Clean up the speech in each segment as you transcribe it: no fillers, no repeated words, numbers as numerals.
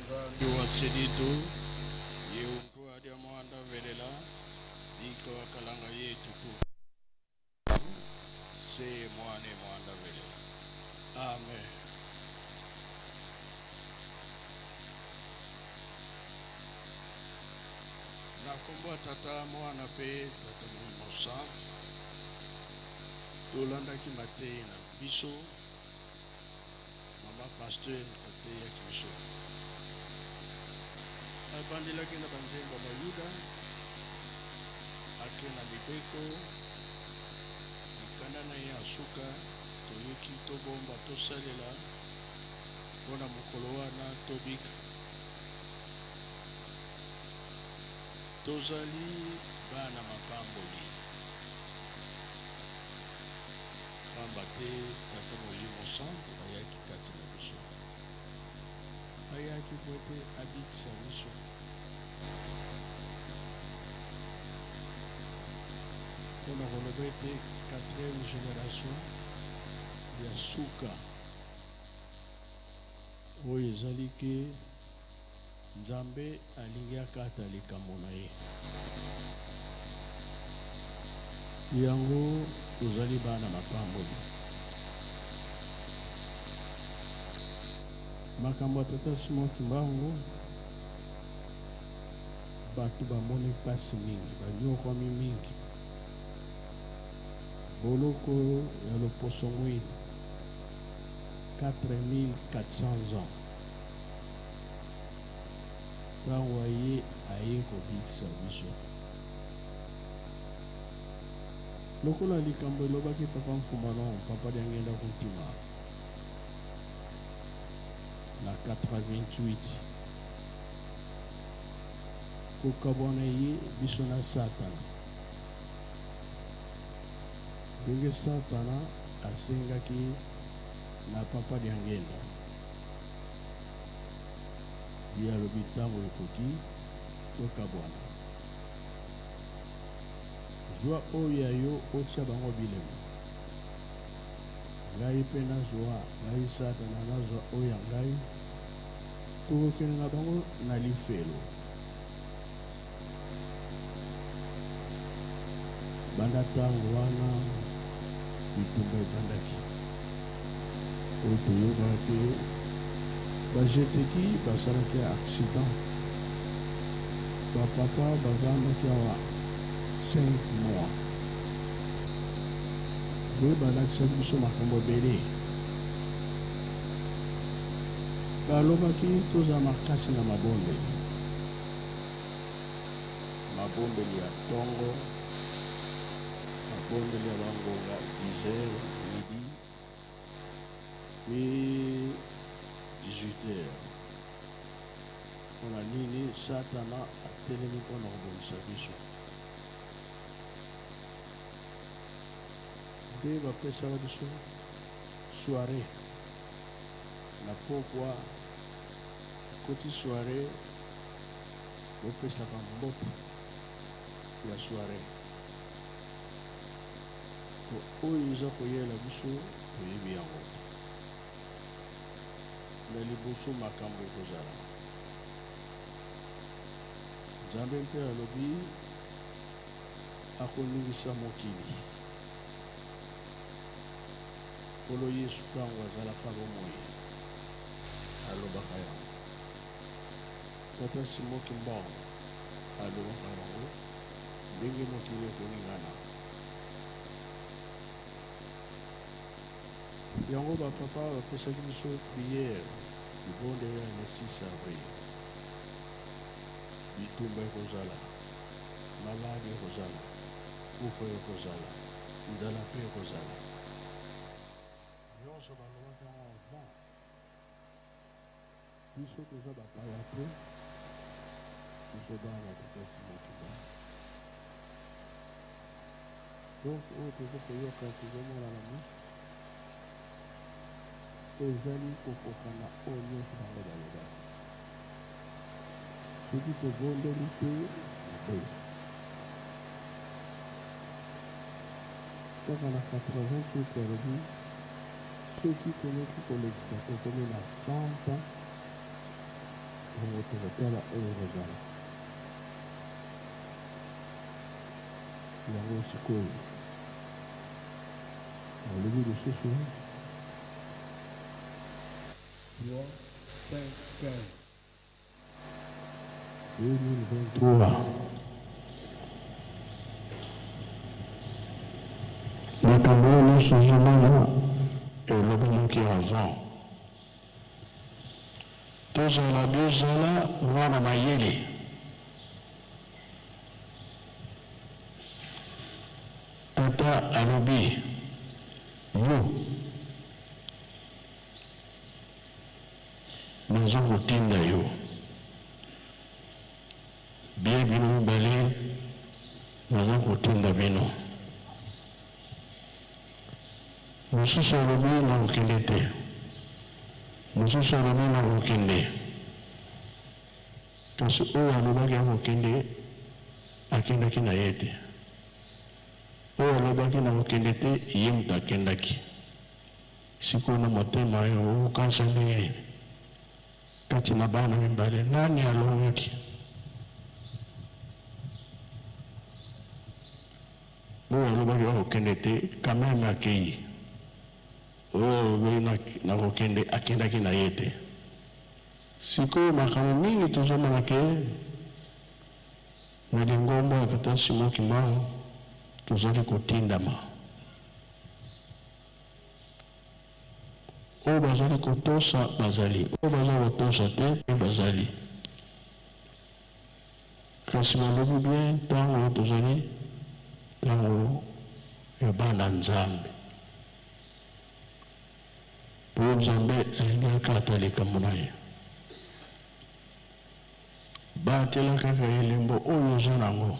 Waseditu yeukua dia mwanda velela iko akalanga yetu ku se mwane mwanda velela. Amen. Nakomboa tata mwana pe tata mwimosa tolanda kimate na biso mama pasteur kote ya biso abandelaki na banzembo bayuda ake na mibeko mikanda na ye asuka toyoki tobomba tosalela mpona mokolo wana tobika tozali bana mapamboli pamba te tata molimo santo ayaki kati na biso ayaki po ete abikisa biso mpona koloba ete 4e génération ya suka oyo ezali ke nzambe alingi akata likambo na ye yango tozali bana mapamboli makambo ya tata Simon Kimbangu bato bamoni pasi mingi banyokwami mingi boloko ya loposo mwini 4400 ans ntango aye kobikisa biso lokola likambo elobaki papa mfumbano papa liangenda kotima na 88 kokabwana ye biso na satana ndenge satana asengaki na papa liangenda ye alobi ntango ekoki tokabwana zwa oyo ya yo otia bango bilemo ngai mpe nazwa ngai satana nazwa oyo ya ngai tokokende na bango na lifelo banda ntango wana bitumba ebandaki oyo toyokaka te bajeteki basalaki accident bapapa bavandaki awa 5 mois boye balakisaki biso makambo ebele balobaki tozala makasi na mabombeli ya ntongo mabombeli ya bangonga 10h midi pe 18h mpona nini satana atelemi mpona kobongisa biso nde bapesaka biso soirée na pokwa koti soirée bopesaka mbote ya soirée po oyo eza koyela biso toyebi yango na liboso makambo ekozala nzambe mpe alobi akoningisa mokili nkolo yesu ntango azalaka bomoi alobaka yango tata Simon Kimbangu alobaka yango ndenge mokili ekoningana yango bapapa bapesaki biso priere libondelo ya 6 avril bitumba ekozala maladi ekozala kufa ekozala nzala mpe ekozala nyonso balobaka yango avant biso toza bapaya te biso bana tata Simon Kimbangu donc oyo toza koyoka tozomona na miso ezali kokoka na oyo nyonso bango balobaka soki tobondeli te mabe kaka na 88 alobi soki tonoki kolekisa tokomi na 100 ans bango tozotala oyo kozala yango sikoyo olobi lisusu 2023 makambo oyo nyonso ozomona elobelaki avant tozala biozala mwana mayele tata alobi yo naza kotinda yo bie bino mibale naza kotinda bino mosusu alobi nakokende te mosusu alobi nakokende kasi oyo alobaki akokende akendaki na ye te oyo alobaki nakokende te ye moto akendaki sikoyo na motema oyo okanisa ndenge nini kati na bana mibale nani alongaki oyo alobaki akokende te kameme akei oyo alobaki nakokende akendaki na ye te sikoyo makambo mingi tozomona ke na lingombo ya tata Simon Kimbangu tozali kotindama oyo bazali kotosa bazali oyo bazali kotosa te mpe bazali kasi balobi bien ntango tozali ntango ya bana nzambe po nzambe alingaki ata likambo na ye batela kaka elembo oyo oza nango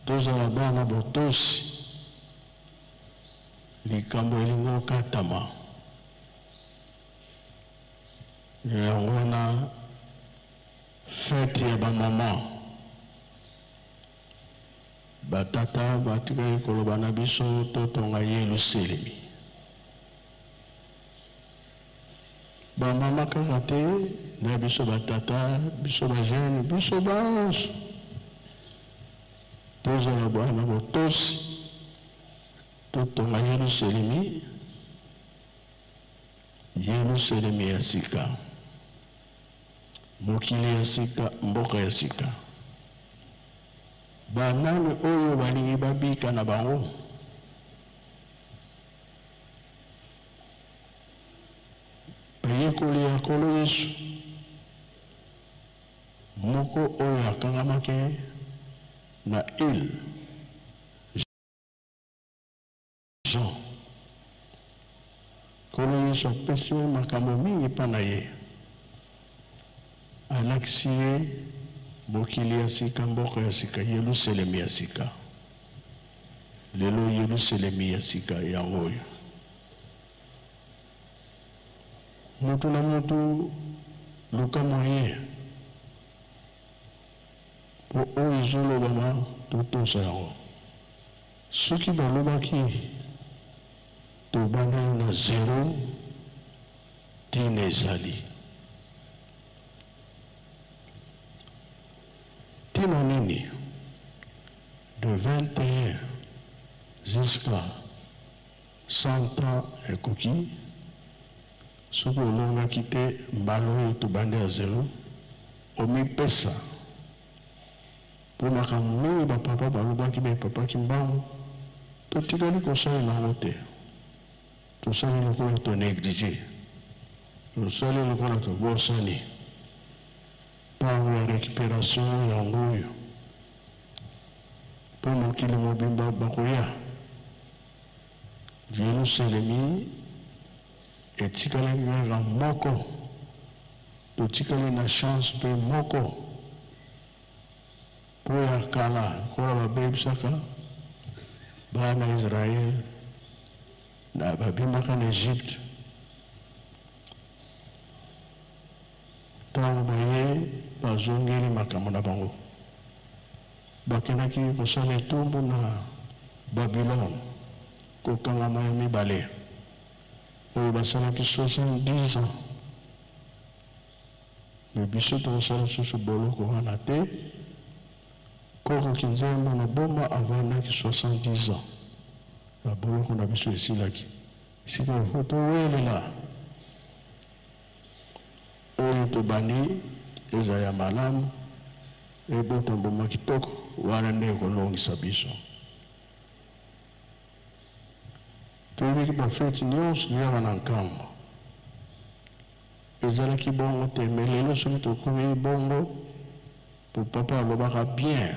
tozala bana botosi likambo elingi okatama yango wana fete ya bamama batata batikali koloba na biso totonga Yelusalemi bamama kaka te na biso batata biso bajene biso banso tozala bana botosi totonga Yelusalemi Yelusalemi ya sika mokili ya sika mboka ya sika banani oyo balingi babika na bango bayekoli ya Nkolo Yesu moko oyo akangamaki na ile Jean Nkolo Yesu apesi makambo mingi mpa na ye alakisi ye mokili ya sika mboka ya sika Yelusalemi ya sika lelo Yelusalemi ya sika yango oyo mutu na mutu luka moye po oyo ezolobama totosa yango soki balobaki tobandeli na zero tina ezali tina nini de 21 jusqu'à 100 ans ekoki soki olongaki te mbala oyo tobandi ya zero omipesa mpo makambo mingi bapapa balobaki bapapa Kimbangu totikali kosalela yango te tosali lokola tonéglige tosali lokola tobosani ntango ya récupération yango oyo mpo mokili mobimba bakoya Yelusalemi etikali kaka moko totikali na chance mpe moko po ya kala kola babebisaka bana Israel na babimaka na Egypte ntango baye bazongeli makambo na bango bakendaki kosala etumbu na Babylone kokangama ya mibale oyo basalaki 70 ans me biso tokosala susu boloko wana te. Koko kinzembo na boma avandaki 70 ans na boloko na biso esilaki. Sika ifo towelela oyo tobandi ezala ya malamu ebota mboma kitoko wana nde ekolongisa biso. Toyebiki bafeti nyonso yaba na nkambo ezalaki bongo te, me lelo soki tokomi bongo po papa alobaka bien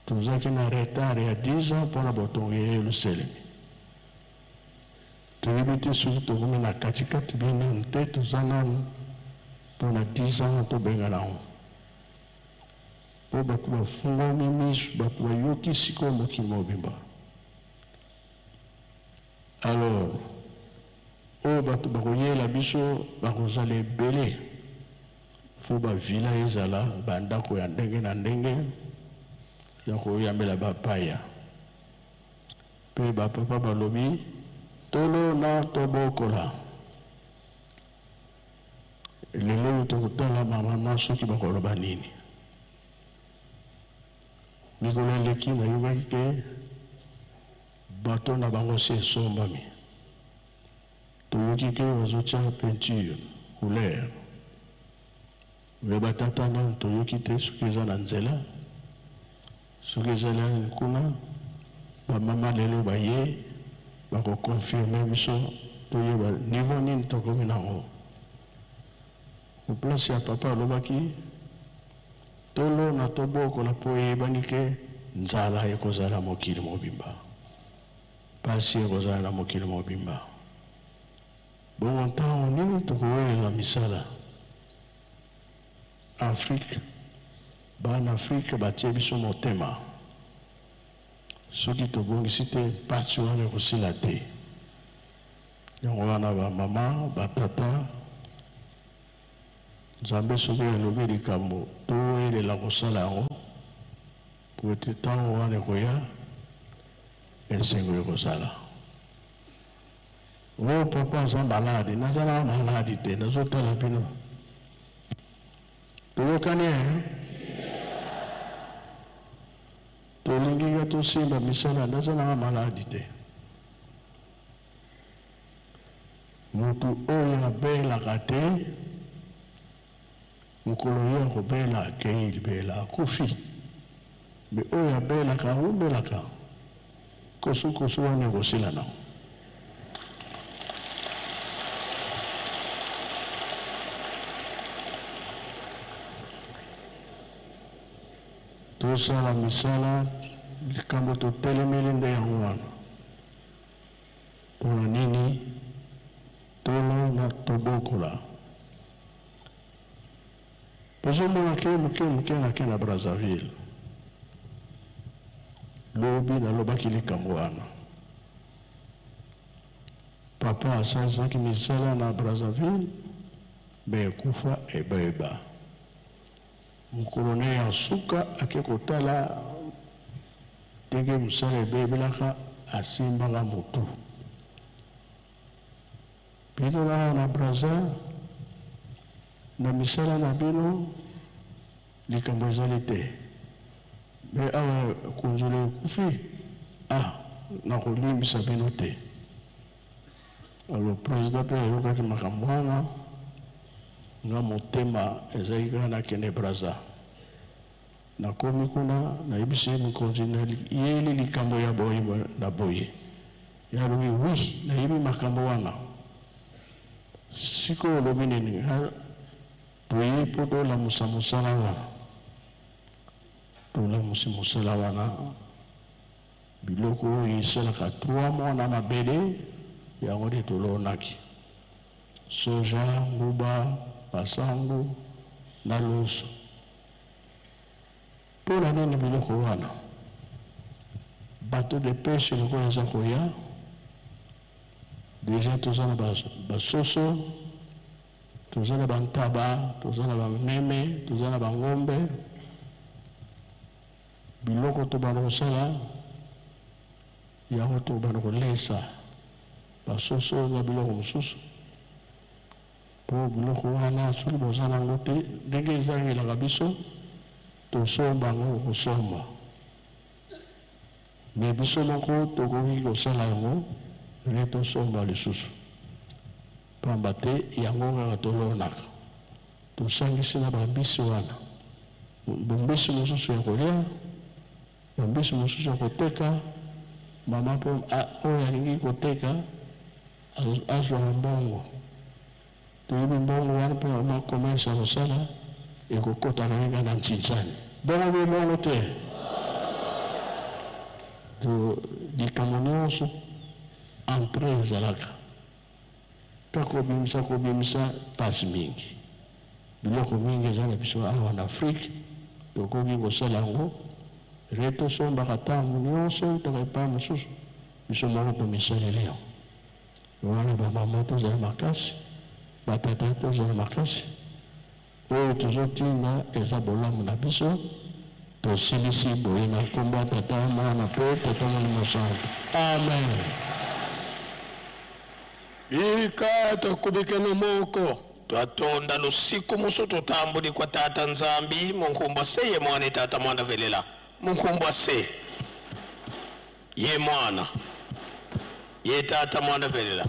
tozalaki na retard ya 10 ans mpona botongo ya Yelusalemi. Toyebi te soki tokomi na katikati bien nanu te, toza nanu mpona 10 ans tobengana ngo po bato bafungwami miso, bato bayoki sikoyo mokili mobimba. Alors oyo bato bakoyela biso bakozala ebele, fo bavila ezala bandako ya ndenge na ndenge ya koyambela bapaya. Mpe bapapa balobi tolo na tobokola. Lelo oyo tokotala mamama soki bakoloba nini. Mikolo eleki nayebaki ke bato na bango se esombami. Toyoki ke bazotia peinture couleur, me batata nanu toyoki te soki eza na nzela, soki ezalani kuna bamama lelo baye bakokonfirme biso toyeba niveau nini tokomi nango. Place ya papa alobaki tolo na tobokola mpo eyebani ke nzala ekozala mokili mobimba, pasi ekozala na mokili mobimba. Bongo ntango nini tokowelela misala Afrique, bana Afrique batie biso motema. Soki tobongisi te pasi wana ekosila te. Yango wana bamama batata Nzambe soki elobi likambo towelela kosala yango po ete ntango wana ekoya esengo ekozala. Oh papa aza maladi, nazala maladi te, nazotala bino. Toyokani tolingi ya tosimba misala, nazala maladi te. Mutu oyo abelaka te, mukolo ya kobela akei libela akufi. Me oyo abelaka abelaka kosu wana ekosila nango. Tosala misala likambo totelemeli nde yango wana. Mpona nini tolo na tobokola. Tozomona ke moke nake na Brazzaville. Lobi nalobaki likambo wana. Papa asalaki misala na Brazzaville, me ekufa eba. Mukolone ya suka ake kotala ndenge mosala ebebelaka asimbaka motu. Bino na Brazza na misala na bino likambo ezali te. Me awa konzolo ekufi na kolimbisa bino te. Alors président mpe ayokaki makambo wana nga motema ezali kaka nakende Brazza. Nakomi kuna nayebisi mokonzi yeli likambo ya boye na boye. Yalobi wi nayebi makambo wana. Sikoyo olobi nini? Toye po tolamusa mosala wana. Tolamusi mosala wana. Biloko oyo esalaka 3 mois na mabele yango nde tolonaki. Soja, nguba, pasango na loso. Mpona nini biloko wana? Bateau de pêche lokola eza koya. Déjà toza na basoso, toza na bantaba, toza na bameme, toza na bangombe. Biloko tobanda kosala yango tobanda kolesa basoso na biloko mosusu. po biloko wana soki boza nango te ndenge ezangelaka biso tosomba yango kosomba me biso moko tokoki kosala yango nde tosomba lisusu pamba te yango kaka tolonaka tosangisi na bambisi wana bombisi mosusu ya kolia bombisi mosusu ya koteka mama mpe oyo alingi koteka azwa mbongo toyebi mbongo wana mpe mama komensa kosala ekokotaka kaka na ntsintsani bongo mpe mbongo te likambo nyonso entre ezalaka mpe kobimisa pasi mingi biloko mingi eza na biso awa na afrike tokoki kosala yango re tosombaka ntango nyonso eutaka epai mosusu biso moko tomisaleli yango wana bamama tozala makasi batata tozala makasi oyo tozotinda eza bolamu na biso tosilisi boye na kombo ya tata mwana mpe tata molimo santo amen. Ika tokubikeno moko twatonda lusiku musu tutambuli kwa tata nzambi munkumba se ye mwana tata mwana velela munkumba se ye mwana ye tata mwana velela